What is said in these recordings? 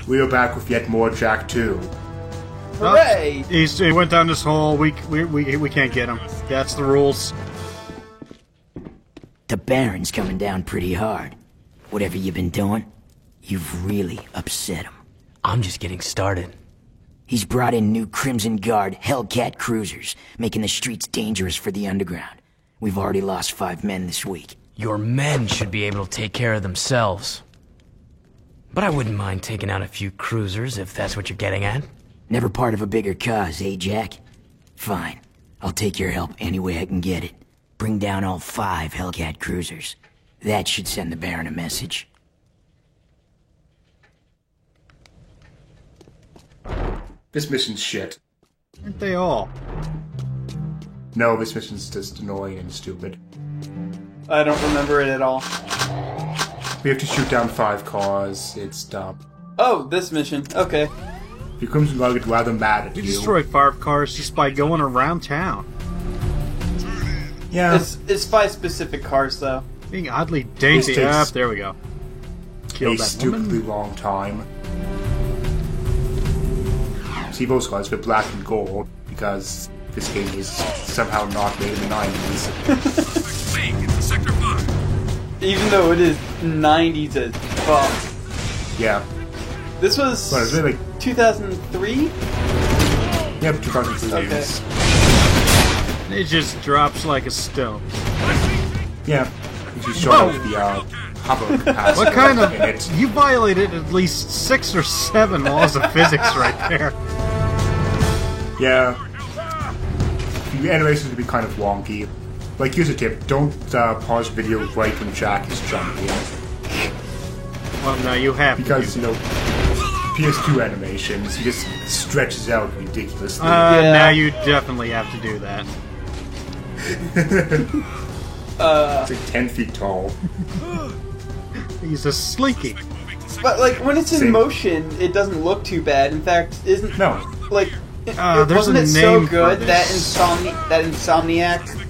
We are back with yet more Jak 2. Hooray! He went down this hole. We can't get him. That's the rules. The Baron's coming down pretty hard. Whatever you've been doing, you've really upset him. I'm just getting started. He's brought in new Crimson Guard Hellcat cruisers, making the streets dangerous for the underground. We've already lost 5 men this week. Your men should be able to take care of themselves. But I wouldn't mind taking out a few cruisers if that's what you're getting at. Never part of a bigger cause, eh, Jack? Fine. I'll take your help any way I can get it. Bring down all 5 Hellcat cruisers. That should send the Baron a message. This mission's shit. Aren't they all? No, this mission's just annoying and stupid. I don't remember it at all. We have to shoot down 5 cars. It's dumb. Oh, this mission. Okay. The Crimson Guard get rather mad at We you. destroy 5 cars just by going around town. Yeah. It's 5 specific cars, though. Being oddly dainty. This takes Up, there we go. Killed a that stupidly woman. long time. See, those cars were black and gold because this game is somehow not made in the 90s. Even though it is 90s as fuck. Yeah. This was Well, it's really like 2003? Yep, 2002. Okay. It just drops like a stone. Yeah. You show off the hover capacitor What kind of... in it. You violated at least 6 or 7 laws of physics right there. Yeah. The animations would be kind of wonky. Like, here's a tip. Don't pause video right when Jak is jumping. Well, no, you have Because, to. you know, PS2 animations, he just stretches out ridiculously. Yeah. Now you definitely have to do that. It's like 10 feet tall. He's a slinky. But, like, when it's in Same. motion, it doesn't look too bad. In fact, isn't... No. Like, There's wasn't a it so name for good that this. Insomniac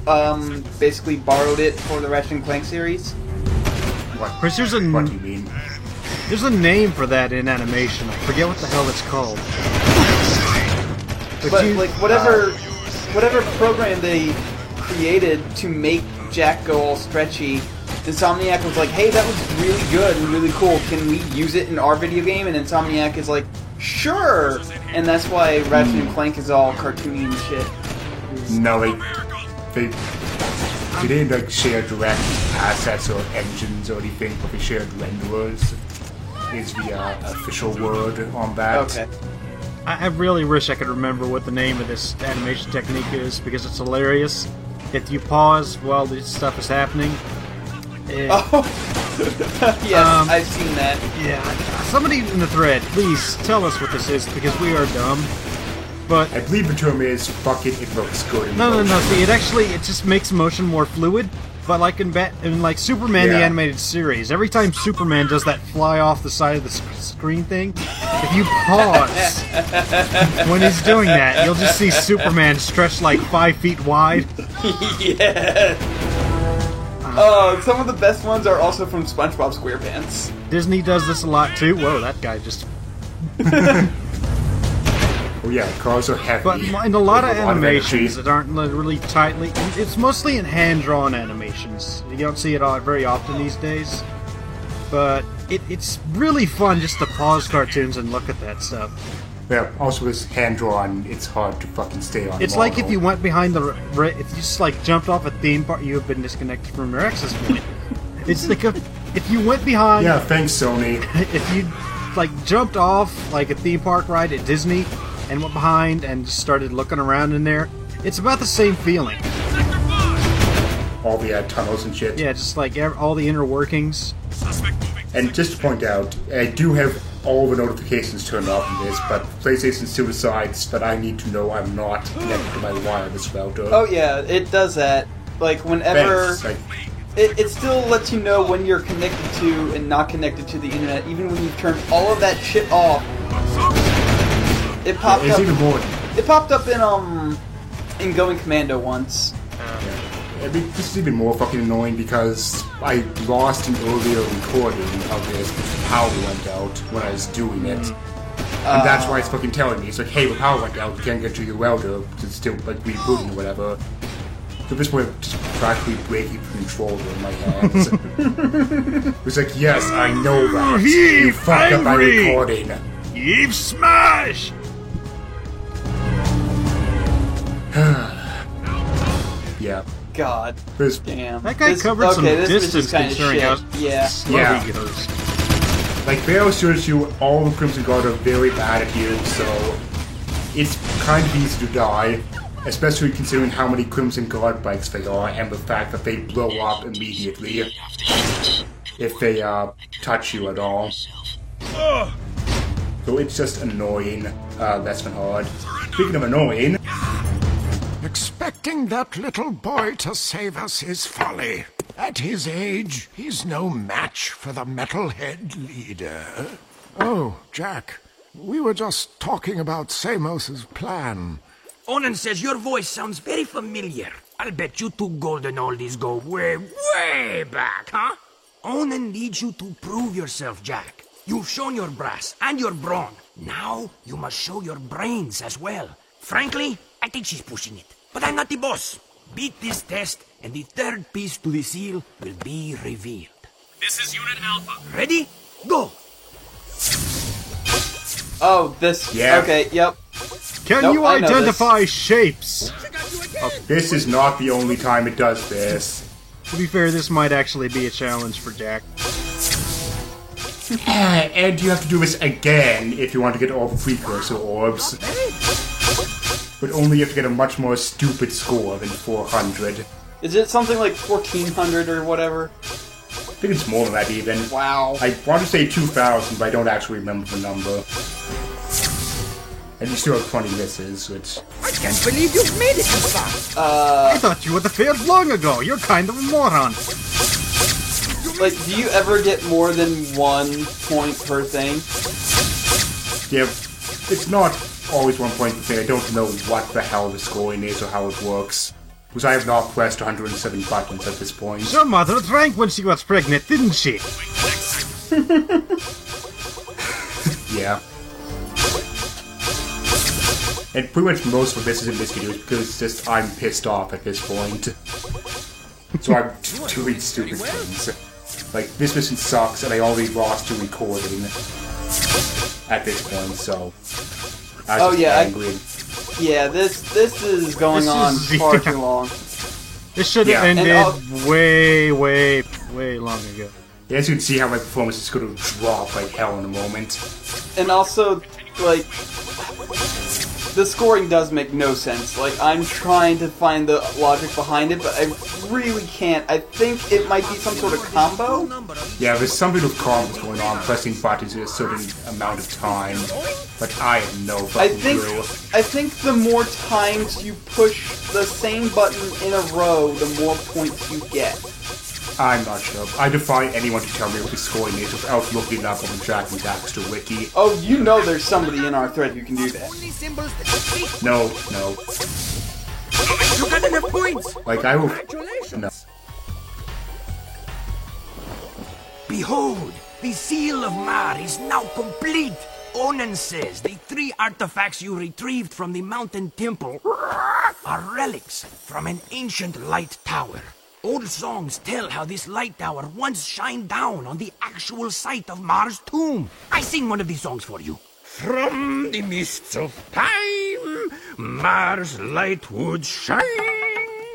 basically borrowed it for the Ratchet and Clank series? What, Chris, what do you mean? There's a name for that in animation. I forget what the hell it's called. But like whatever program they created to make Jak go all stretchy, Insomniac was like, hey, that was really good and really cool. Can we use it in our video game? And Insomniac is like, sure! And that's why Ratchet and Clank is all cartoony and shit. No, they didn't like share direct assets or engines or anything, but they shared renderers. Is the official word on that. Okay. I really wish I could remember what the name of this animation technique is, because it's hilarious. If you pause while this stuff is happening... Oh! Yes, I've seen that. Yeah, somebody in the thread, please tell us what this is, because we are dumb. But I believe the term is, fuck it, it looks good in no, motion. see, it just makes motion more fluid. But like in like Superman the Yeah. animated series, every time Superman does that fly off the side of the screen thing, if you pause when he's doing that, you'll just see Superman stretched like 5 feet wide. Yeah. Some of the best ones are also from SpongeBob SquarePants. Disney does this a lot too. Whoa, that guy just... Oh yeah, cars are heavy. But in a lot of with animations energy. that aren't really tightly... It's mostly in hand-drawn animations. You don't see it all very often these days. But it's really fun just to pause cartoons and look at that stuff. Yeah, also it's hand-drawn, it's hard to fucking stay on It's like if you went behind the... If you just like jumped off a theme park, you have been disconnected from your access point. It's like if you went behind... Yeah, thanks, Sony. If you like jumped off like a theme park ride at Disney and went behind and just started looking around in there, it's about the same feeling. All the tunnels and shit. Yeah, just like all the inner workings. And just to point out, I do have all the notifications turned off in this, but PlayStation still decides that I need to know I'm not connected to my wireless router. Oh yeah, it does that. Like whenever... Thanks. It still lets you know when you're connected to and not connected to the internet, even when you've turned all of that shit off. It popped It's up. even more. It popped up in Going Commando once. I mean, this is even more fucking annoying because I lost an earlier recording of this because the power went out when I was doing it. And that's why it's fucking telling me. It's like, hey, the power went out, you can't get to your welder, it's still like rebooting or whatever. So this way I'm just practically breaking the controller in my hands. It's like, yes, I know that. You fucked up my recording. Eve smash! Yeah. God. There's, Damn. That guy covered some this was distance just kinda considering shit. how Yeah. slow Yeah. he goes. like, Vale assures you all the Crimson Guard are very bad at you, so it's kind of easy to die, especially considering how many Crimson Guard bikes there are and the fact that they blow up immediately if they touch you at all. So it's just annoying. That's been hard. Speaking of annoying, Expecting that little boy to save us is folly. At his age, he's no match for the metalhead leader. Oh, Jack, we were just talking about Samos's plan. Onan says your voice sounds very familiar. I'll bet you two golden oldies go way, way back, huh? Onan needs you to prove yourself, Jack. You've shown your brass and your brawn. Now you must show your brains as well. Frankly, I think she's pushing it. But I'm not the boss. Beat this test, and the third piece to the seal will be revealed. This is Unit Alpha. Ready? Go! Oh, this. Yeah. Okay, yep. Can Nope, you I know identify shapes? this is not the only time it does this. To be fair, this might actually be a challenge for Jack. And you have to do this again if you want to get all the precursor orbs. But only you have to get a much more stupid score than 400. Is it something like 1400 or whatever? I think it's more than that even. Wow. I want to say 2,000, but I don't actually remember the number. And you still have 20 misses, which... I can't believe you've made it this far! I thought you would have failed long ago. You're kind of a moron. Like, do you ever get more than 1 point per thing? Yeah, it's not always 1 point per thing. I don't know what the hell the scoring is or how it works. Because I have not pressed 107 buttons at this point. Your mother drank when she was pregnant, didn't she? Yeah. And pretty much most of this is in this video because it's just I'm pissed off at this point. So I'm doing stupid things. Like, this mission sucks and I already lost to recording at this point, so... I was just angry. Yeah, this is going on far too long. This should have ended way, way, way long ago. Yeah, as you can see how my performance is going to drop like hell in a moment. And also, like, the scoring does make no sense. Like, I'm trying to find the logic behind it, but I really can't. I think it might be some sort of combo? Yeah, there's something with combos going on, pressing buttons in a certain amount of time. But I have no fucking clue. I think the more times you push the same button in a row, the more points you get. I'm not sure. I defy anyone to tell me what the scoring is without looking up on the Jack and Daxter wiki. Oh, you know there's somebody in our thread who can do that. No. You got enough points! Like, I will... No. Behold, the seal of Mar is now complete! Onan says the 3 artifacts you retrieved from the mountain temple are relics from an ancient light tower. Old songs tell how this light tower once shined down on the actual site of Mar's tomb. I sing one of these songs for you. From the mists of time, Mars light would shine.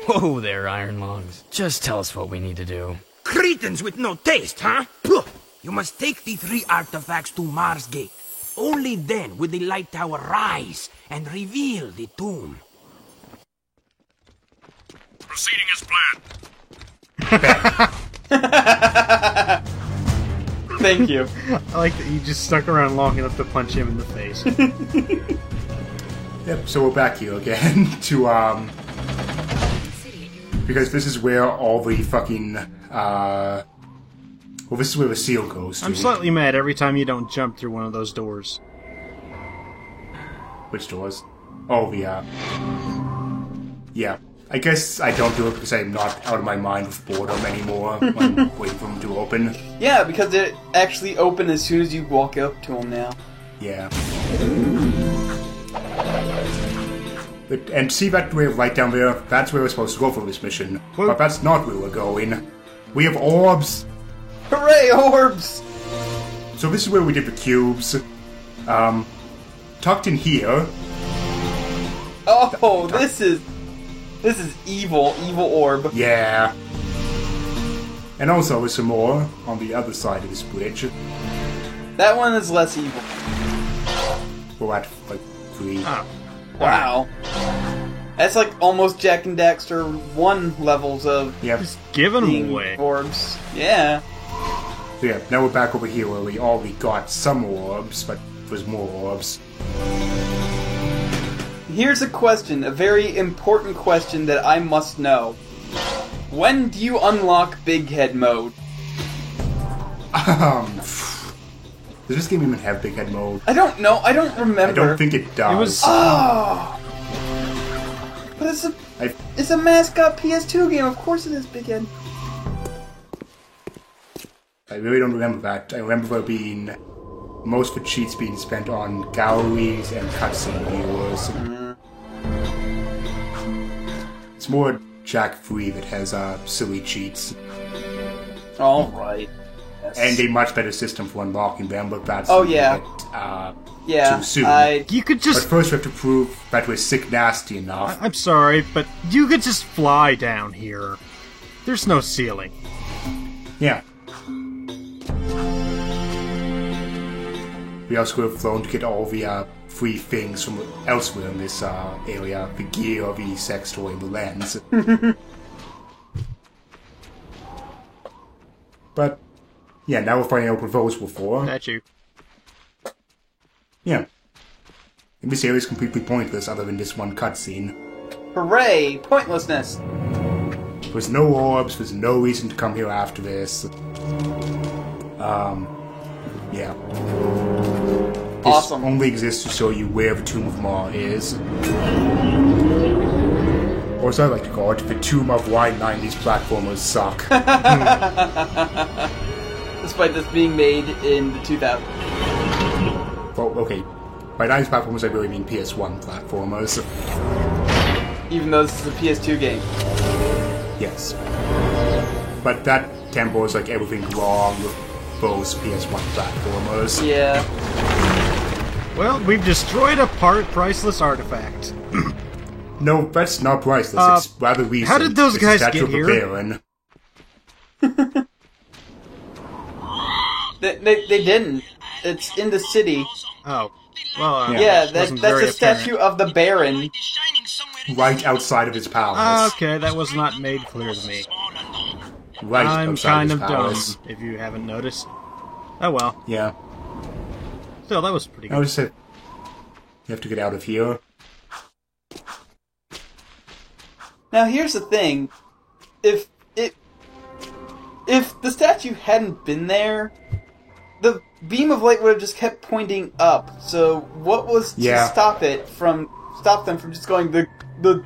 Whoa there, Iron Lungs. Just tell us what we need to do. Cretans with no taste, huh? Puh. You must take the 3 artifacts to Mars Gate. Only then will the light tower rise and reveal the tomb. Proceeding as planned. Thank you. I like that you just stuck around long enough to punch him in the face. Yep, so we're back here again to, because this is where all the fucking, well, this is where the seal goes to. I'm slightly mad every time you don't jump through one of those doors. Which doors? Oh, the, yeah. I guess I don't do it because I'm not out of my mind with boredom anymore when I'm waiting for them to open. Yeah, because it actually open as soon as you walk up to them now. Yeah. And see that way right down there? That's where we're supposed to go for this mission. Well- But that's not where we're going. We have orbs! Hooray, orbs! So this is where we did the cubes. Tucked in here. Oh, this is evil orb. Yeah. And also there's some more on the other side of this bridge. That one is less evil. We're at, like, 3. Oh. Wow. That's like almost Jak and Daxter 1 levels of Yep. Just giving them being away. orbs. Yeah. So yeah, now we're back over here where we already got some orbs, but there's more orbs. Here's a question, a very important question that I must know. When do you unlock Big Head mode? Does this game even have Big Head mode? I don't know. I don't remember. I don't think it does. It was- Oh! But I- it's a mascot PS2 game. Of course it is Big Head. I really don't remember that. I remember there being most of the cheats being spent on galleries and cutscene viewers. It's more Jak 3 that has silly cheats. Alright. Yes. And a much better system for unlocking them, but that's Oh, yeah. too soon. You could But just... first we have to prove that we're sick nasty enough. I'm sorry, but you could just fly down here. There's no ceiling. Yeah. We also could have flown to get all the free things from elsewhere in this area. The gear, the sex toy, and the lens. But, yeah, now we're finding out what those were for. That you. Yeah. And this area is completely pointless other than this one cutscene. Hooray! Pointlessness! There's no orbs, there's no reason to come here after this. Yeah. This Awesome. only exists to show you where the Tomb of Ma is. Or as I like to call it, the Tomb of why 90s platformers suck. Despite this being made in the 2000s. Well, okay. By 90s platformers, I really mean PS1 platformers. Even though this is a PS2 game. Yes. But that tempo is like everything wrong with those PS1 platformers. Yeah. Well, we've destroyed a priceless artifact. No, that's not priceless. It's rather recent. how did those It's a guys statue get of a here? Baron. They didn't. It's in the city. Oh. Well, Yeah, it that's wasn't a very statue of the Baron. Right outside of his palace. Okay, that was not made clear to me. Right I'm outside kind of of his dumb, palace. if you haven't noticed. Oh well. Yeah. Still, that was pretty I good. would say you have to get out of here. Now here's the thing. If the statue hadn't been there, the beam of light would have just kept pointing up. So what was to Yeah. stop them from just going, the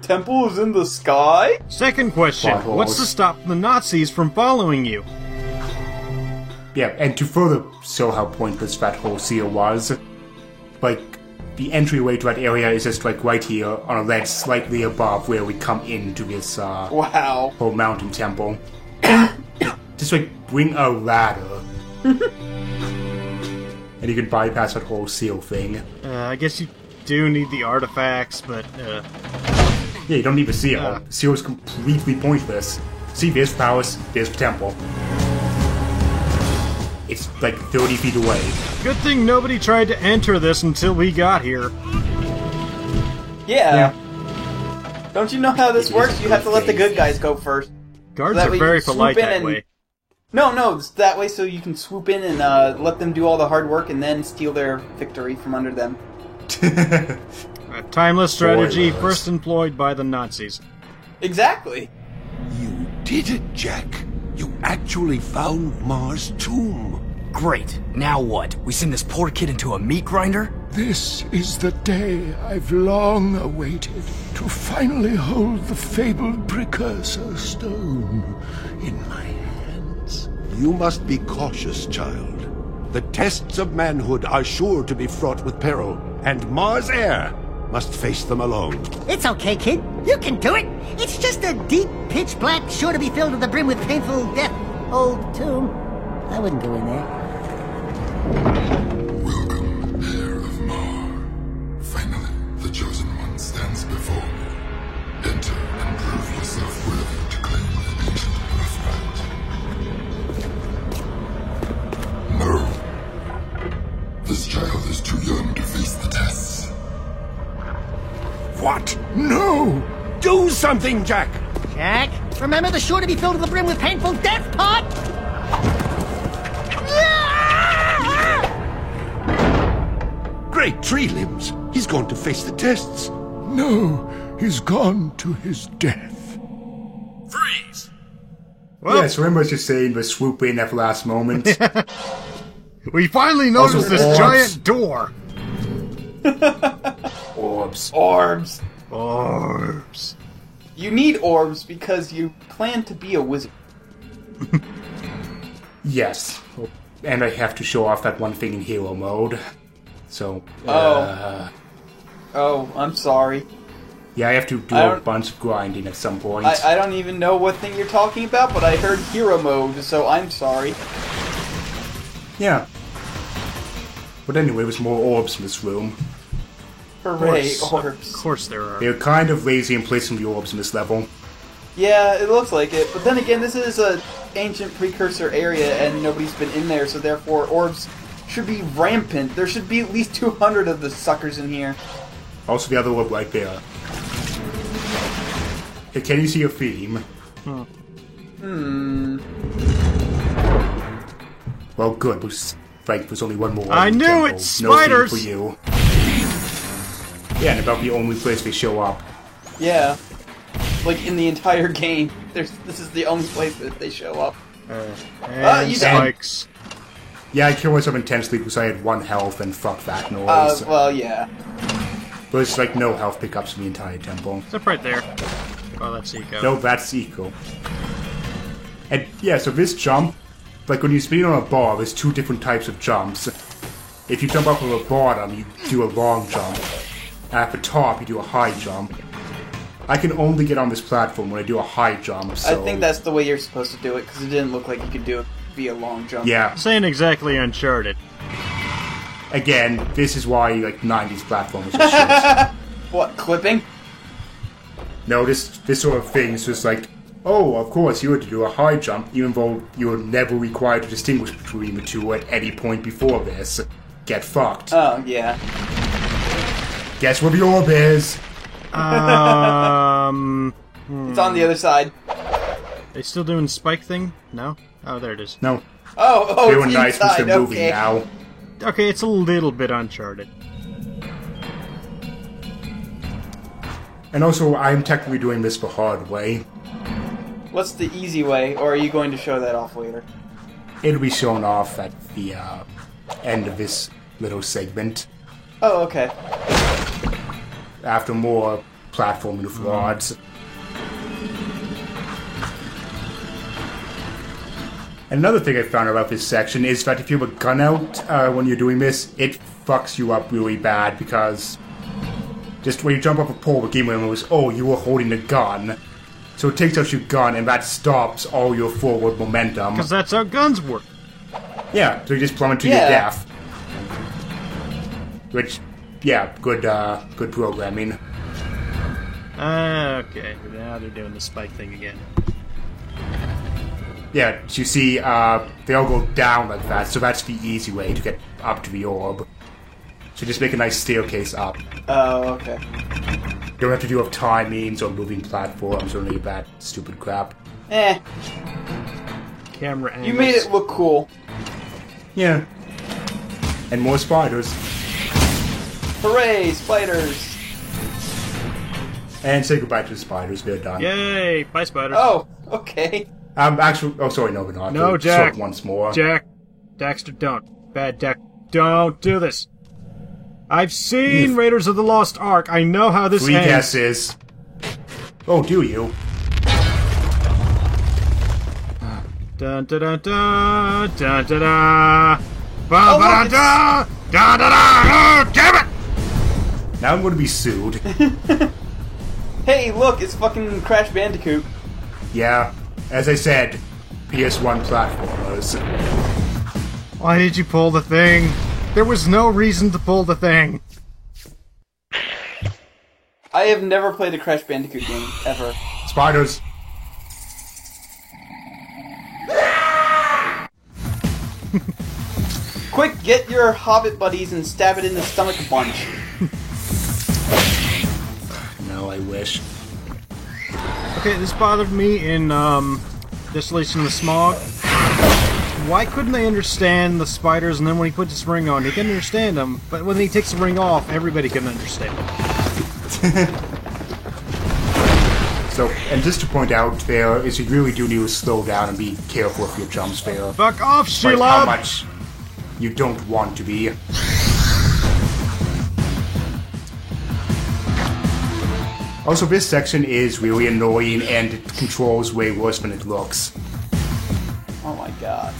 temple is in the sky? Second question. Plot holes. What's to stop the Nazis from following you? Yeah, and to further show how pointless that whole seal was, like, the entryway to that area is just, like, right here on a ledge slightly above where we come into this, Wow. whole mountain temple. Just, like, bring a ladder. And you can bypass that whole seal thing. I guess you do need the artifacts, but, Yeah, you don't need the seal. Yeah. The seal is completely pointless. See, there's the palace, there's the temple. It's like 30 feet away. good thing nobody tried to enter this until we got here. Yeah. Yeah. Don't you know how this It works? is You have to let the good good guys go first. Guards That are way very you swoop polite in that and- way. No, it's that way so you can swoop in and let them do all the hard work and then steal their victory from under them. A timeless strategy Spoilers. first employed by the Nazis. Exactly. You did it, Jack. You actually found Ma's tomb. Great. Now what? We send this poor kid into a meat grinder? This is the day I've long awaited, to finally hold the fabled precursor stone in my hands. You must be cautious, child. The tests of manhood are sure to be fraught with peril, and Mars Air must face them alone. It's okay, kid. You can do it. It's just a deep, pitch black, sure to be filled to the brim with painful death old tomb. I wouldn't go in there. Welcome, heir of Mar. Finally, the chosen one stands before you. Enter and prove yourself worthy to claim the ancient birthright. No. This child is too young to face the tests. What? No! Do something, Jack! Jack, remember the sure to be filled to the brim with painful death part? Great tree limbs! He's going to face the tests. No, he's gone to his death. Freeze! Well, Yes, remember just saying the swoop in at the last moment. we finally noticed Also, this orbs. giant door. Orbs. Orbs. Orbs. You need orbs because you plan to be a wizard. Yes. And I have to show off that one thing in hero mode. So, Oh, I'm sorry. yeah, I have to do I a don't- bunch of grinding at some point. I don't even know what thing you're talking about, but I heard hero mode, so I'm sorry. Yeah. But anyway, there's more orbs in this room. Hooray, Of orbs. course there are. They're kind of lazy in placing the orbs in this level. Yeah, it looks like it. But then again, this is a ancient precursor area, and nobody's been in there, so therefore orbs should be rampant. There should be at least 200 of the suckers in here. Also, the other orb right there. Hey, can you see a theme? Well, good. There's only one more. I in the knew temple. it! No Spiders! theme for you. Yeah, and about the only place they show up. Yeah. Like, in the entire game, this is the only place that they show up. And you spikes. Yeah, I killed myself intensely because I had 1 health and fuck that noise. Well, yeah. There's like no health pickups in the entire temple. It's up right there. Oh, that's Eco. No, that's Eco. And yeah, so this jump, like when you speed on a bar, there's 2 different types of jumps. If you jump up from the bottom, you do a long jump. At the top, you do a high jump. I can only get on this platform when I do a high jump, so... I think that's the way you're supposed to do it, because it didn't look like you could do it via long jump. Yeah. Saying exactly Uncharted. Again, this is why, like, 90s platformers are shit. What, clipping? No, this sort of thing is just like, oh, of course, you had to do a high jump, even though you were never required to distinguish between the two at any point before this. Get fucked. Oh, yeah. Guess where the orb is? It's on the other side. They still doing spike thing? No? Oh, there it is. No. Oh, They were it's nice because inside, they're moving okay. now. Okay, it's a little bit Uncharted. And also, I'm technically doing this the hard way. What's the easy way, or are you going to show that off later? It'll be shown off at the end of this little segment. Oh, okay. After more platforming frauds. Another thing I found about this section is that if you have a gun out when you're doing this, it fucks you up really bad because just when you jump off a pole, the game knows, oh, you were holding a gun. So it takes out your gun and that stops all your forward momentum. Because that's how guns work. Yeah, so you just plummet to your death. Which, yeah, good programming. Okay, now they're doing the spike thing again. Yeah, you see, they all go down like that, so that's the easy way to get up to the orb. So just make a nice staircase up. Oh, okay. You don't have to do with timings or moving platforms or any of that stupid crap. Eh, Camera angles. you made it look cool. Yeah. And more spiders. Hooray, spiders! And say goodbye to the spiders, they're done. Yay! Bye, spiders. Oh, okay. Actually, oh, sorry, no, we're not. No, We'll Jack. sort once more. Jack. Daxter, don't. Bad Deck. Don't do this. I've seen Raiders of the Lost Ark. I know how this Three ends. guesses. Oh, do you? Dun da da da da da da. Ba ba da da da da. Damn it! Now I'm going to be sued. Hey, look, it's fucking Crash Bandicoot. Yeah, as I said, PS1 platformers. Why did you pull the thing? There was no reason to pull the thing. I have never played a Crash Bandicoot game, ever. Spiders. Quick, get your Hobbit buddies and stab it in the stomach a bunch. No, I wish. Okay, this bothered me in Desolation of the Smog. Why couldn't they understand the spiders, and then when he puts his ring on, he can understand them, but when he takes the ring off, everybody can understand him. So, and just to point out there, is you really do need to slow down and be careful with your jumps there. Fuck off, Despite Sheila! how much you don't want to be. Also, this section is really annoying and it controls way worse than it looks. Oh my god.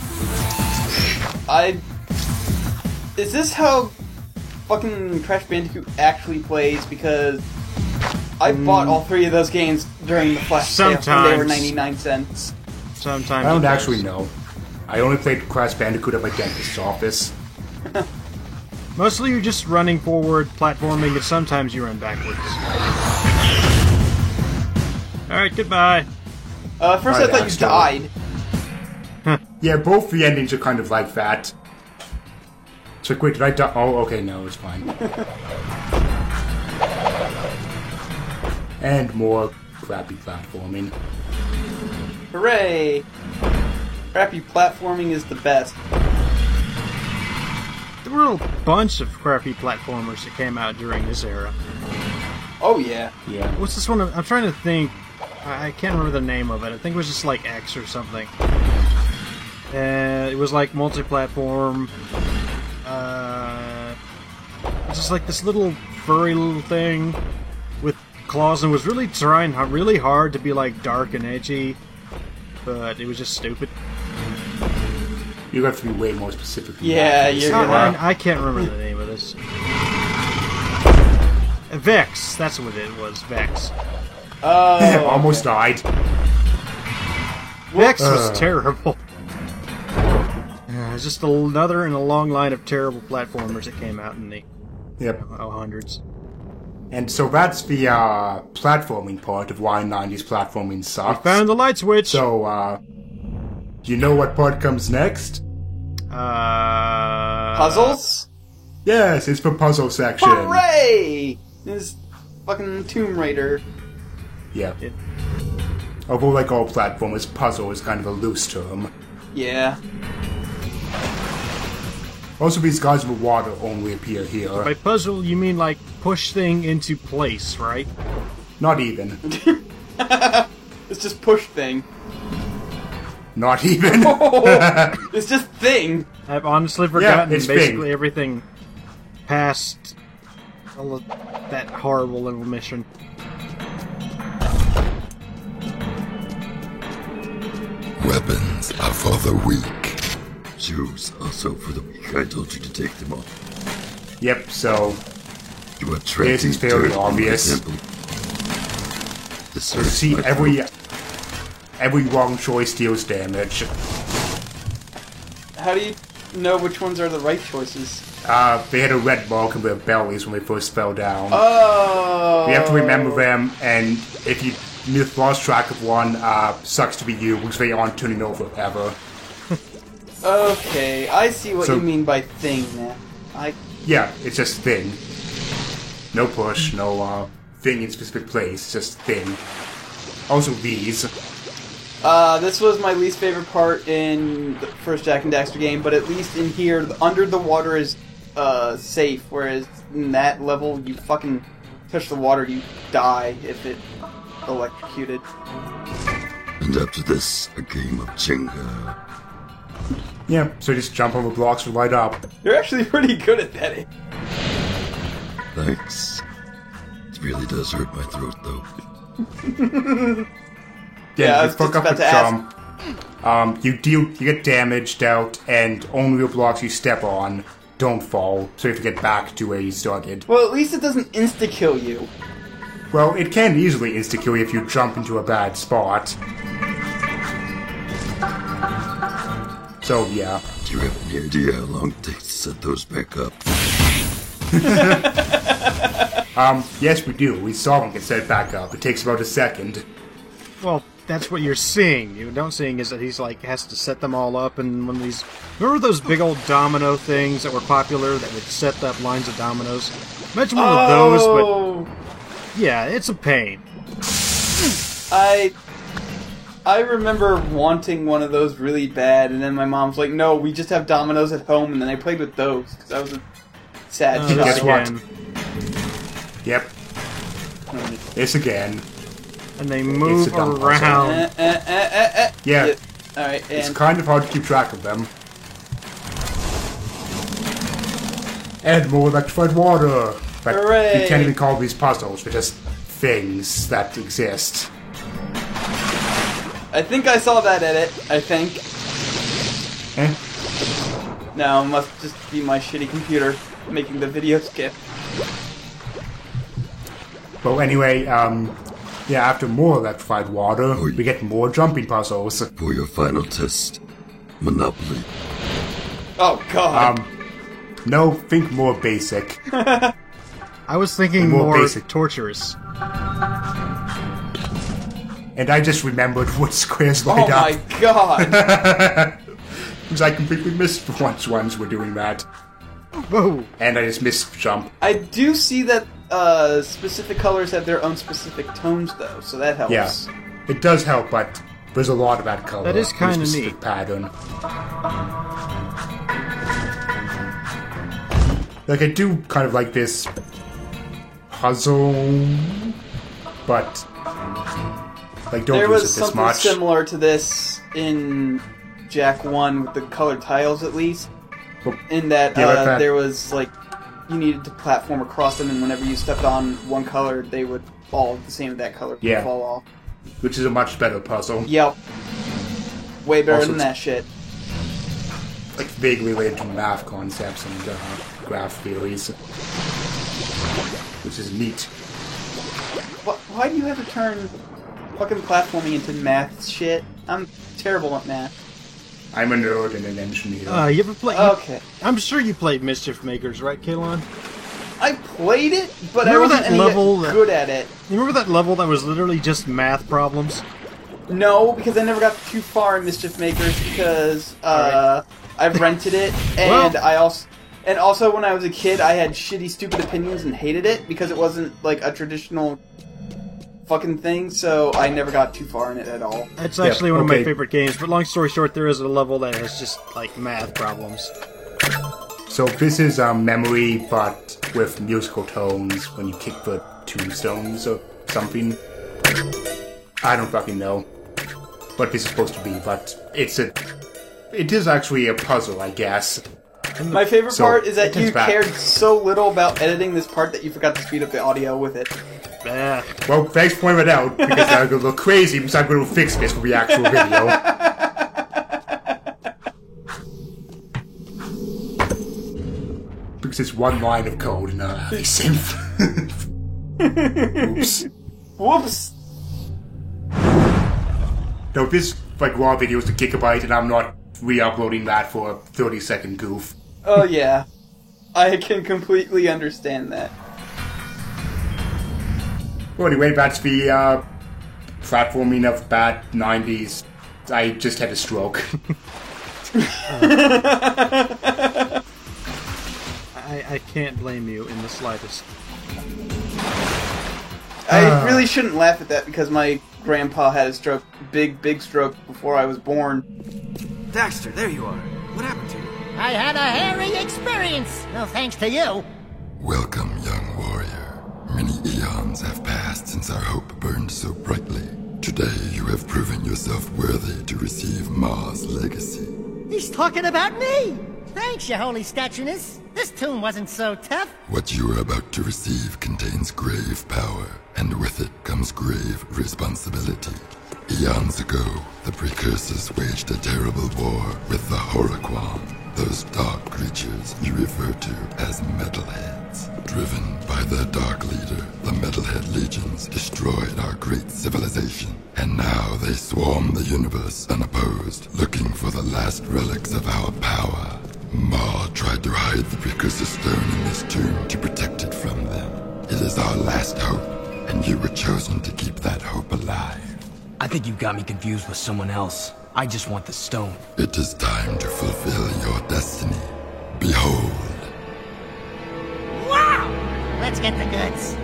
Is this how fucking Crash Bandicoot actually plays? Because I bought all three of those games during the flash sale when they were 99 cents. Sometimes I don't actually know. I only played Crash Bandicoot at my dentist's office. Mostly you're just running forward, platforming, and sometimes you run backwards. Alright, goodbye. First I thought you died. Yeah, both the endings are kind of like that. So wait, did I die? Oh, okay, no, it's fine. And more crappy platforming. Hooray! Crappy platforming is the best. There were a bunch of crappy platformers that came out during this era. Oh yeah. Yeah. What's this one? I'm trying to think. I can't remember the name of it. I think it was just like X or something. It was like multi-platform. It's just like this little furry little thing with claws, and was really trying really hard to be like dark and edgy, but it was just stupid. You have to be way more specific. Yeah, you're gonna... I can't remember the name of this. Vex. That's what it was. Vex. Oh. Almost died. Vex was terrible. It's just another in a long line of terrible platformers that came out in the hundreds. And so that's the platforming part of why 90s platforming sucks. We found the light switch. So, do you know what part comes next? Puzzles? Yes, it's the puzzle section. Hooray! This fucking Tomb Raider. Yeah. Although, like all platformers, puzzle is kind of a loose term. Yeah. Also, these guys in the water only appear here. By puzzle, you mean like push thing into place, right? Not even. It's just push thing. Not even. It's just thing. I've honestly forgotten basically thing. everything past all of that horrible little mission. Weapons are for the weak. Shoes also for the weak. I told you to take them off. Yep, so you are this is fairly obvious. You see, every wrong choice deals damage. How do you know which ones are the right choices? They had a red mark in their bellies when they first fell down. Oh! You have to remember them, and if you lost track of one, sucks to be you, because they aren't turning over ever. Okay, I see what you mean by thing now. Yeah, it's just thing. No push, no thing in specific place, just thing. Also these. This was my least favorite part in the first Jak and Daxter game, but at least in here, under the water is safe, whereas in that level, you fucking touch the water, you die if it electrocuted. And after this, a game of Jenga. Yeah, so just jump over blocks or light up. You're actually pretty good at that. Thanks. It really does hurt my throat, though. Yeah, I you was fuck just up about a to ask. jump. You get damaged out, and only the blocks you step on don't fall, so you have to get back to where you started. Well, at least it doesn't insta-kill you. Well, it can easily insta-kill you if you jump into a bad spot. So, yeah. Do you have any idea how long it takes to set those back up? Yes, we do. We saw them get set back up. It takes about a second. Well, that's what you're seeing. You don't seeing is that he's like has to set them all up, and when these remember those big old domino things that were popular that would set up lines of dominoes. Imagine one of those, but yeah, it's a pain. I remember wanting one of those really bad, and then my mom's like, "No, we just have dominoes at home," and then I played with those because I was a sad child. Guess what? Yep. This again. And they move around. Yeah. Alright, It's kind of hard to keep track of them. And more electrified water. But Hooray. you can't even call these puzzles. They're just things that exist. I think I saw that edit. I think. No, it must just be my shitty computer making the video skip. But anyway, yeah, after more electrified water, we get more jumping puzzles. For your final test, Monopoly. Oh, God. No, think more basic. I was thinking more basic. torturous. And I just remembered what squares light up. Oh my God. Because I completely missed which ones were doing that. Whoa. And I just missed jump. I do see that specific colors have their own specific tones, though, so that helps. Yeah, it does help, but there's a lot of that color. That is kind of specific neat. Pattern. Like, I do kind of like this puzzle, but like don't there use was it this something much. similar to this in Jak 1 with the colored tiles, at least. In that there was, like, you needed to platform across them, and whenever you stepped on one color, they would all the same of that color fall off. Which is a much better puzzle. Yep. Way better Also, than that shit. Like, vaguely related to math concepts and graph theories. Which is neat. Why do you have to turn fucking platforming into math shit? I'm terrible at math. I'm a nerd and an engineer. You ever play? Okay. I'm sure you played Mischief Makers, right, Kalon? I played it, but remember I wasn't that any level good at it. You remember that level that was literally just math problems? No, because I never got too far in Mischief Makers because I've rented it, and also when I was a kid, I had shitty, stupid opinions and hated it because it wasn't like a traditional fucking thing, so I never got too far in it at all. It's actually one of my favorite games, but long story short, there is a level that has just, like, math problems. So this is memory, but with musical tones when you kick the tombstones or something. I don't fucking know what this is supposed to be, but it is actually a puzzle, I guess. My favorite part is that you cared so little about editing this part that you forgot to speed up the audio with it. Well, thanks for pointing it out, because I'm going to look crazy, because I'm going to fix this for the actual video. Because it's one line of code and not a synth. Oops. Whoops. No, this, like, raw video is a gigabyte, and I'm not re-uploading that for a 30-second goof. Oh, yeah. I can completely understand that. Well, anyway, that's the platforming of bad 90s. I just had a stroke. I can't blame you in the slightest. I really shouldn't laugh at that because my grandpa had a stroke, big stroke, before I was born. Daxter, there you are. What happened to you? I had a hairy experience. No thanks to you. Welcome, young warrior. Many eons have passed since our hope burned so brightly. Today you have proven yourself worthy to receive Mars' legacy. He's talking about me. Thanks, your holy statueness. This tomb wasn't so tough. What you are about to receive contains grave power, and with it comes grave responsibility. Eons ago, the Precursors waged a terrible war with the Horoquan, those dark creatures you refer to as Metalheads. Driven by their dark leader, the Metalhead Legions destroyed our great civilization, and now they swarm the universe unopposed, looking for the last relics of our power. Ma tried to hide the Precursor Stone in this tomb to protect it from them. It is our last hope, and you were chosen to keep that hope alive. I think you've got me confused with someone else. I just want the stone. It is time to fulfill your destiny. Behold. Wow! Let's get the goods.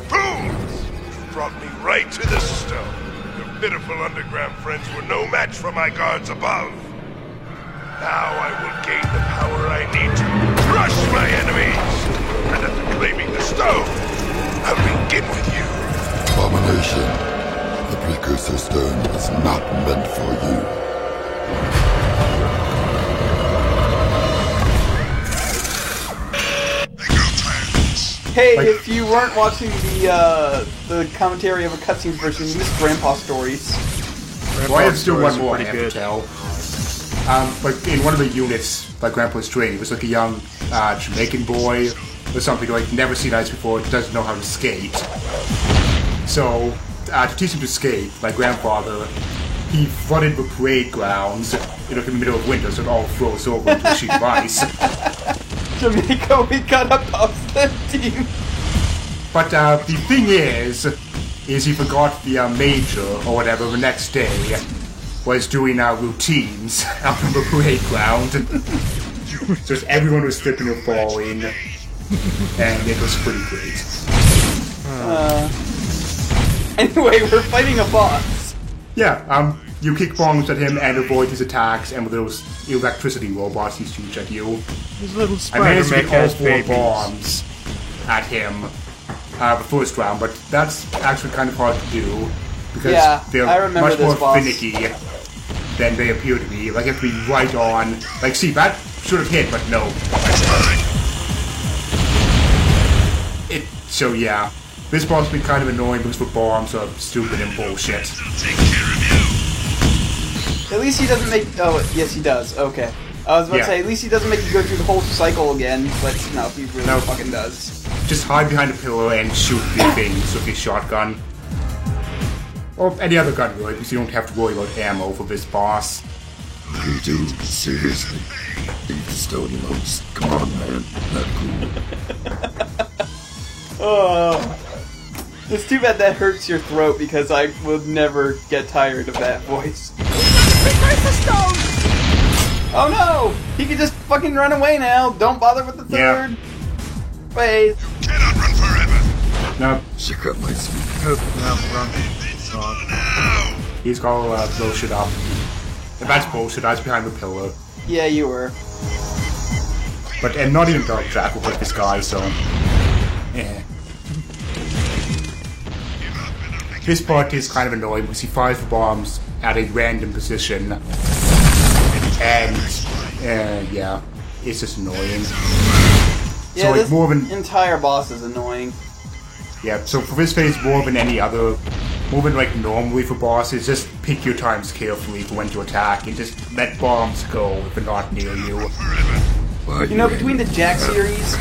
Fools! You brought me right to the stone. Your pitiful underground friends were no match for my guards above. Now I will gain the power I need to crush my enemies! And after claiming the stone, I'll begin with you. Abomination. The Precursor Stone is not meant for you. Hey, if you weren't watching the commentary of a cutscene version, you missed Grandpa Stories. Well, I have still one more I have to tell. Like in one of the units that Grandpa was training, it was like a young Jamaican boy or something like never seen ice before, doesn't know how to skate. So to teach him to skate, my grandfather, he flooded the parade grounds in the middle of winter so it all froze over into a sheet of ice. Jamaica, we got a Boston team. But the thing is he forgot the major or whatever the next day was doing routines out on the parade ground. So everyone was slipping and falling, and it was pretty great. Anyway, we're fighting a boss. Yeah, you kick bombs at him and avoid his attacks, and with those electricity robots he shoots at you. These little I managed to spider get all has 4 babies. bombs at him the first round, but that's actually kind of hard to do because they're I remember much this more boss. finicky than they appear to be. Like, you have to be right on. Like, see, that should have hit, but no. So, yeah. This boss has been kind of annoying because the bombs are stupid and bullshit. At least he doesn't make... Oh, yes, he does. Okay. I was about to say, at least he doesn't make you go through the whole cycle again, but no, he really fucking does. Just hide behind a pillar and shoot the things with your shotgun. Or any other gun, really, because you don't have to worry about ammo for this boss. Hey, dude, seriously. Leave the stone alone. Come on, man. Not cool. It's too bad that hurts your throat because I would never get tired of that voice. Oh no! He can just fucking run away now. Don't bother with the third phase. You cannot run forever. No. Check out my sweet. No. He's gonna blow shit up. If that's bullshit, I was behind the pillar. Yeah, you were. And not even Dark Jack will hurt this guy, so... Yeah. This part is kind of annoying because he fires the bombs at a random position. And, yeah, it's just annoying. Yeah, so, this more than, entire boss is annoying. Yeah, so for this phase, more than any other, more than like normally for bosses, just pick your times carefully for when to attack and just let bombs go if they're not near you. You know, between the Jack series...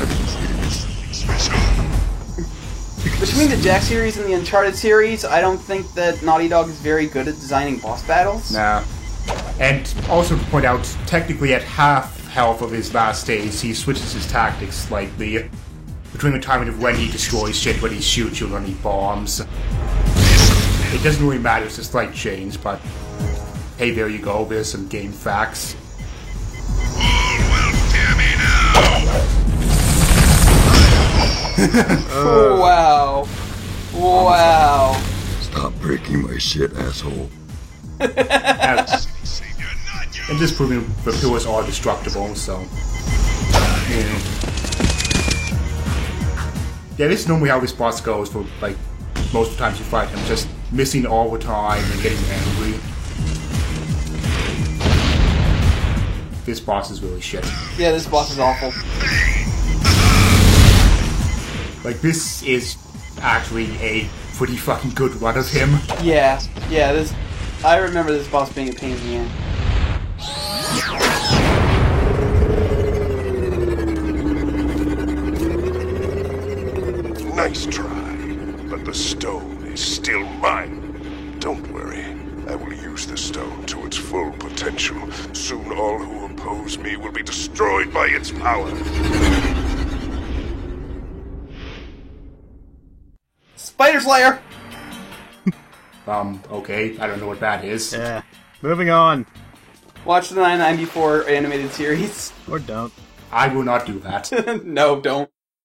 Between the Jack series and the Uncharted series, I don't think that Naughty Dog is very good at designing boss battles. Nah. And also to point out, technically at half health of his last days, he switches his tactics slightly. Between the timing of when he destroys shit, when he shoots you, when he bombs. It doesn't really matter, it's a slight change, but... Hey, there you go, there's some game facts. Wow. Wow. Stop breaking my shit, asshole. And just proving the pillars are destructible, so... Yeah, this is normally how this boss goes for, like, most of the times you fight him. Just missing all the time and getting angry. this boss is really shit. Yeah, this boss is awful. Like, this is actually a pretty fucking good run of him. Yeah, this... I remember this boss being a pain in the end. Nice try, but the stone is still mine. Don't worry, I will use the stone to its full potential. Soon all who oppose me will be destroyed by its power. Spider Slayer! Okay, I don't know what that is. Yeah. Moving on. Watch the 994 animated series. Or don't. I will not do that. No, don't.